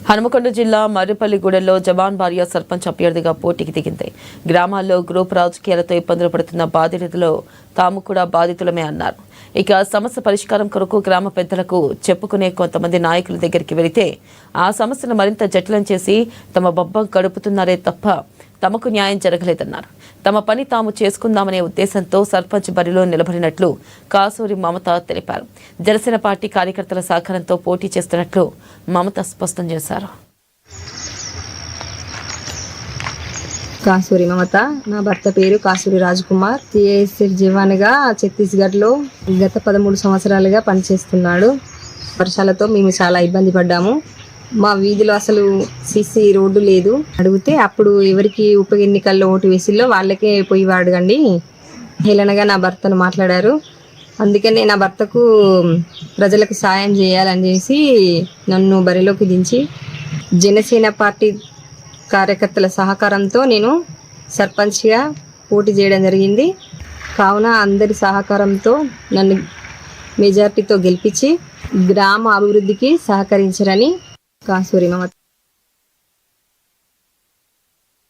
హనుమకొండ జిల్లా మర్రిపల్లిగూడెంలో జవాన్ భార్య సర్పంచ్ అభ్యర్థిగా పోటీకి దిగింది. గ్రామాల్లో గ్రూప్ రాజకీయాలతో ఇబ్బందులు పడుతున్న బాధితులలో తాము కూడా బాధితులమే అన్నారు. ఇక సమస్య పరిష్కారం కొరకు గ్రామ పెద్దలకు చెప్పుకునే కొంతమంది నాయకుల దగ్గరికి వెళితే ఆ సమస్యను మరింత జటిలం చేసి తమ బొబ్బం గడుపుతున్నారే తప్ప తమకు న్యాయం జరగలేదన్నారు. తమ పని తాము చేసుకుందామనే ఉద్దేశంతో సర్పంచ్ బరిలో నిలబడినట్లు కాసూరి మమత తెలిపారు. జనసేన పార్టీ కార్యకర్తల సహకారంతో పోటీ చేస్తున్నట్లు మమత స్పష్టం చేశారు. కాసూరి మమత, నా భర్త పేరు కాసూరి రాజ్ కుమార్. సిఐఎస్ఎఫ్ జవాన్గా ఛత్తీస్గఢ్లో గత 13 సంవత్సరాలుగా పనిచేస్తున్నాడు. వర్షాలతో మేము చాలా ఇబ్బంది పడ్డాము. మా వీధిలో అసలు సిసి రోడ్డు లేదు. అడిగితే అప్పుడు ఎవరికి ఉప ఎన్నికల్లో ఓటు వేసిల్లో వాళ్ళకే పోయి అడగండి హేళనగా నా భర్తను మాట్లాడారు. అందుకనే నా భర్తకు ప్రజలకు సాయం చేయాలని చేసి నన్ను బరిలోకి దించి జనసేన పార్టీ కార్యకర్తల సహకారంతో నేను సర్పంచ్గా పోటీ చేయడం జరిగింది. కావున అందరి సహకారంతో నన్ను మెజార్టీతో గెలిపించి గ్రామ అభివృద్ధికి సహకరించరని కాసూరి మమత.